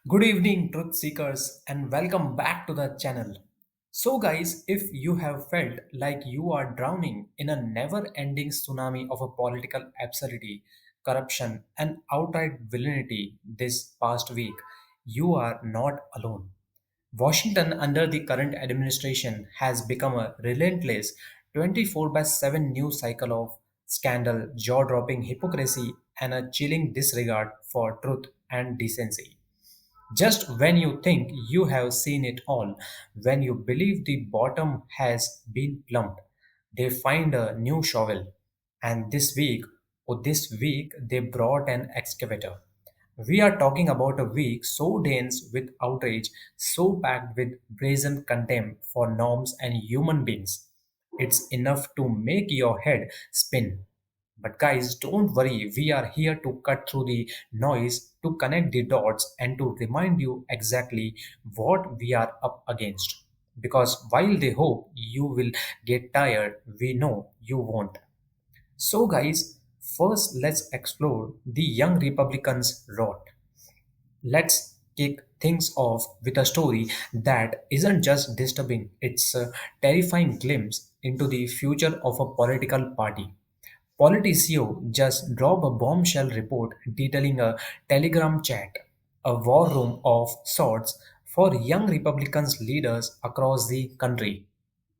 Good evening, truth seekers, and welcome back to the channel. So, guys, if you have felt like you are drowning in a never ending tsunami of a political absurdity, corruption, and outright villainy this past week, you are not alone. Washington, under the current administration, has become a relentless 24 by 7 news cycle of scandal, jaw dropping hypocrisy, and a chilling disregard for truth and decency. Just when you think you have seen it all, when you believe the bottom has been plumbed, they find a new shovel. And this week, they brought an excavator. We are talking about a week so dense with outrage, so packed with brazen contempt for norms and human beings. It's enough to make your head spin. But guys, don't worry, we are here to cut through the noise, to connect the dots, and to remind you exactly what we are up against. Because while they hope you will get tired, we know you won't. So, guys, first let's explore the young Republicans' rot. Let's kick things off with a story that isn't just disturbing, it's a terrifying glimpse into the future of a political party. Politicio just dropped a bombshell report detailing a Telegram chat, a war room of sorts for young Republicans leaders across the country.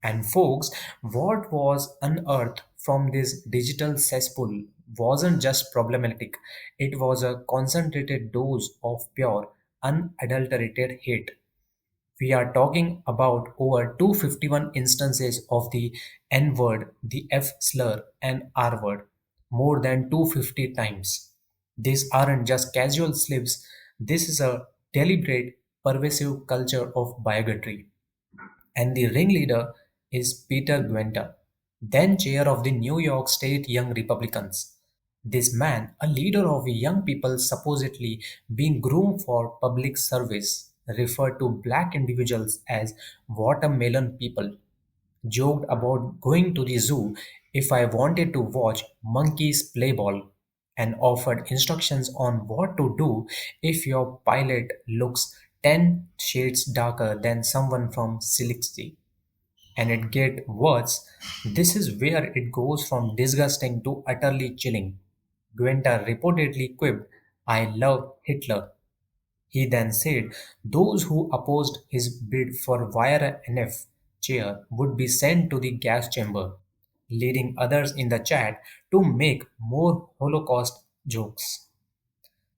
And folks, what was unearthed from this digital cesspool wasn't just problematic, it was a concentrated dose of pure, unadulterated hate. We are talking about over 251 instances of the N word, the F slur, and R word, more than 250 times. These aren't just casual slips, this is a deliberate, pervasive culture of bigotry. And the ringleader is Peter Gwenta, then chair of the New York State Young Republicans. This man, a leader of young people supposedly being groomed for public service, referred to black individuals as watermelon people, joked about going to the zoo if I wanted to watch monkeys play ball, and offered instructions on what to do if your pilot looks 10 shades darker than someone from Silicity. And it get worse. This is where it goes from disgusting to utterly chilling. Gwenta reportedly quipped, I love Hitler. He then said those who opposed his bid for YRNF chair would be sent to the gas chamber, leading others in the chat to make more Holocaust jokes.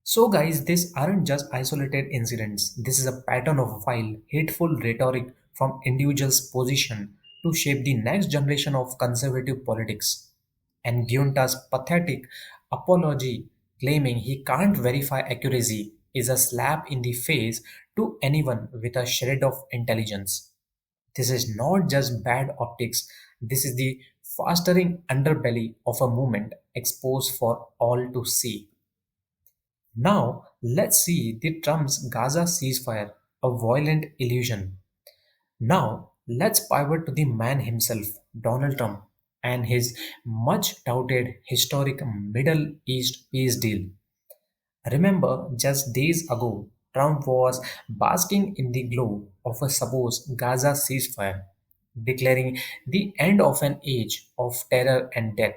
So, guys, these aren't just isolated incidents. This is a pattern of vile, hateful rhetoric from individuals' position to shape the next generation of conservative politics. And Gyunta's pathetic apology claiming he can't verify accuracy is a slap in the face to anyone with a shred of intelligence. This is not just bad optics, this is the festering underbelly of a movement exposed for all to see. Now, let's see the Trump's Gaza ceasefire, a violent illusion. Now, let's pivot to the man himself, Donald Trump, and his much touted historic Middle East peace deal. Remember, just days ago, Trump was basking in the glow of a supposed Gaza ceasefire, declaring the end of an age of terror and death.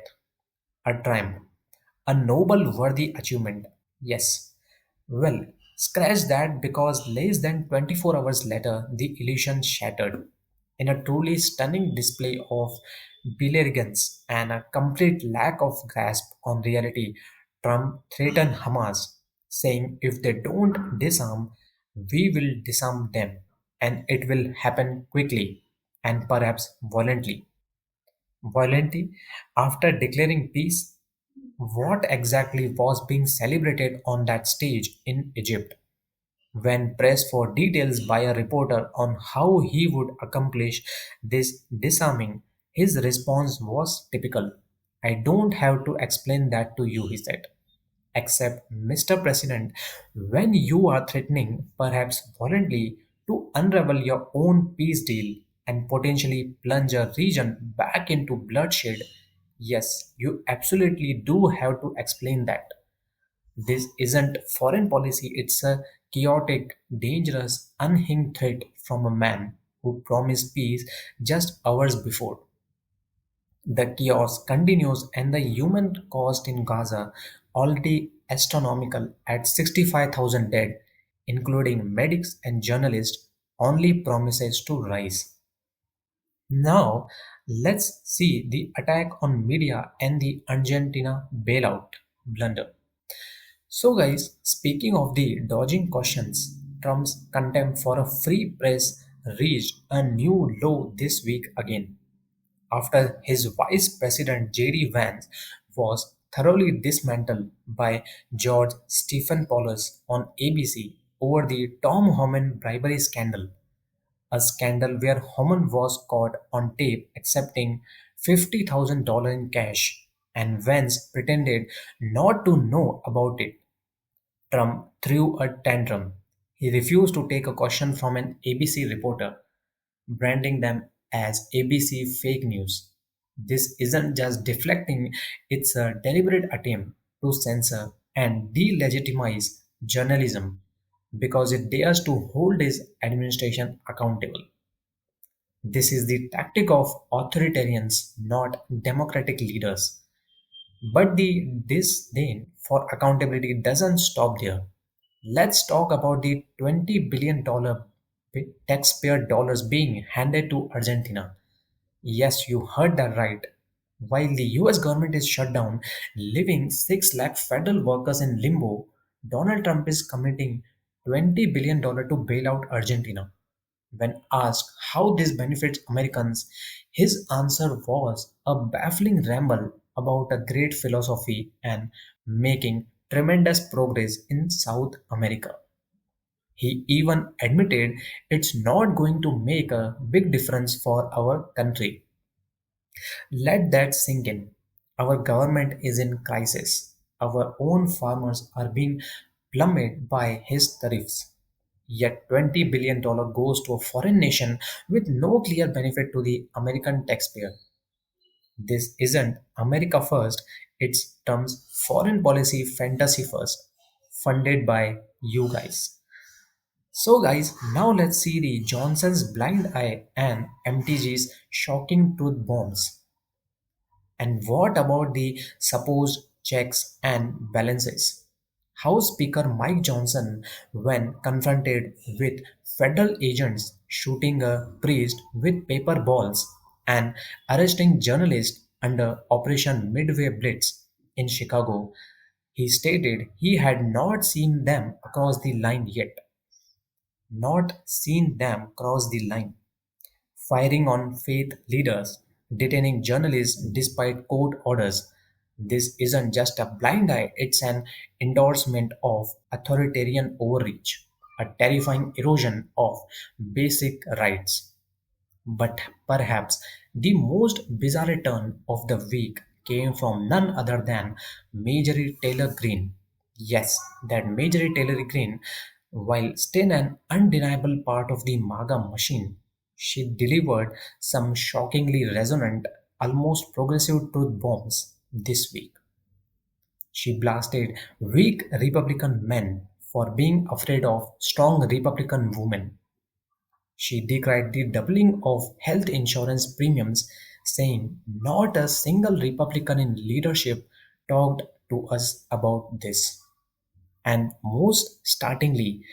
A triumph, a noble, worthy achievement. Yes. Well, scratch that because less than 24 hours later, the illusion shattered. In a truly stunning display of brilliance and a complete lack of grasp on reality, Trump threatened Hamas, saying if they don't disarm, we will disarm them, and it will happen quickly and perhaps violently. Violently, after declaring peace, what exactly was being celebrated on that stage in Egypt? When pressed for details by a reporter on how he would accomplish this disarming, his response was typical. I don't have to explain that to you, he said. Except, Mr. President, when you are threatening, perhaps violently, to unravel your own peace deal and potentially plunge a region back into bloodshed, yes, you absolutely do have to explain that. This isn't foreign policy, it's a chaotic, dangerous, unhinged threat from a man who promised peace just hours before. The chaos continues, and the human cost in Gaza, already astronomical at 65,000 dead, including medics and journalists, only promises to rise. Now, let's see the attack on media and the Argentina bailout blunder. So, guys, speaking of the dodging questions, Trump's contempt for a free press reached a new low this week again, after his vice president J.D. Vance was thoroughly dismantled by George Stephanopoulos on ABC over the Tom Homan bribery scandal, a scandal where Homan was caught on tape accepting $50,000 in cash, and Vance pretended not to know about it. Trump threw a tantrum. He refused to take a question from an ABC reporter, branding them as ABC fake news. This isn't just deflecting, it's a deliberate attempt to censor and delegitimize journalism because it dares to hold his administration accountable. This is the tactic of authoritarians, not democratic leaders. But the disdain for accountability doesn't stop there. Let's talk about the $20 billion taxpayer dollars being handed to Argentina. Yes, you heard that right. While the US government is shut down, leaving 6 lakh federal workers in limbo, Donald Trump is committing $20 billion to bail out Argentina. When asked how this benefits Americans, his answer was a baffling ramble about a great philosophy and making tremendous progress in South America. He even admitted it's not going to make a big difference for our country. Let that sink in. Our government is in crisis. Our own farmers are being plummeted by his tariffs. Yet $20 billion goes to a foreign nation with no clear benefit to the American taxpayer. This isn't America first, it's Trump's foreign policy fantasy first, funded by you guys. So, guys, now let's see the Johnson's blind eye and MTG's shocking truth bombs. And what about the supposed checks and balances? House Speaker Mike Johnson, when confronted with federal agents shooting a priest with paper balls and arresting journalists under Operation Midway Blitz in Chicago, he stated he had not seen them across the line yet. Not seen them cross the line, firing on faith leaders, detaining journalists despite court orders. This isn't just a blind eye, it's an endorsement of authoritarian overreach, a terrifying erosion of basic rights. But perhaps the most bizarre turn of the week came from none other than Marjorie Taylor Greene. Yes, that Marjorie Taylor Greene, while still an undeniable part of the MAGA machine, she delivered some shockingly resonant, almost progressive truth bombs this week. She blasted weak Republican men for being afraid of strong Republican women. She decried the doubling of health insurance premiums, saying not a single Republican in leadership talked to us about this. And most startlingly,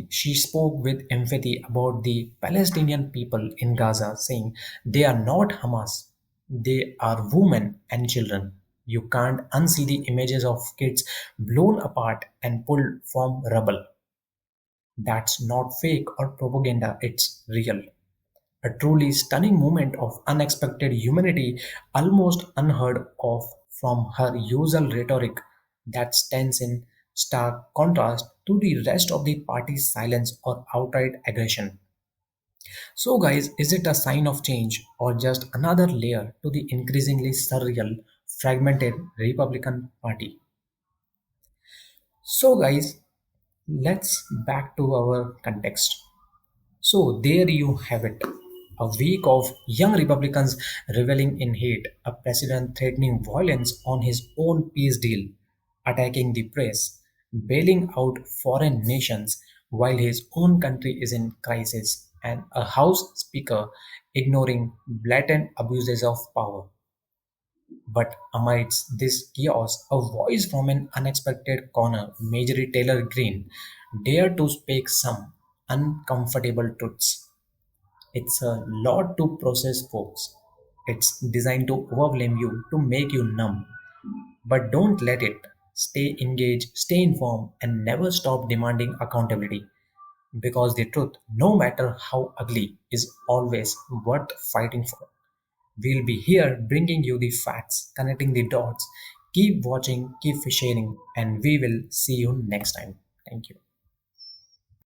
she spoke with empathy about the Palestinian people in Gaza, saying they are not Hamas, they are women and children. You can't unsee the images of kids blown apart and pulled from rubble. That's not fake or propaganda, it's real. A truly stunning moment of unexpected humanity, almost unheard of from her usual rhetoric that stands in stark contrast to the rest of the party's silence or outright aggression. So, guys, is it a sign of change or just another layer to the increasingly surreal, fragmented Republican Party? So, guys, let's back to our context. So there you have it. A week of young Republicans reveling in hate, a president threatening violence on his own peace deal, attacking the press, bailing out foreign nations while his own country is in crisis, and a House Speaker ignoring blatant abuses of power. But amidst this chaos, a voice from an unexpected corner, Marjorie Taylor Greene, dared to speak some uncomfortable truths. It's a lot to process, folks. It's designed to overwhelm you, to make you numb. But don't let it. Stay engaged, stay informed, and never stop demanding accountability. Because the truth, no matter how ugly, is always worth fighting for. We'll be here bringing you the facts, connecting the dots. Keep watching, keep sharing, and we will see you next time. Thank you.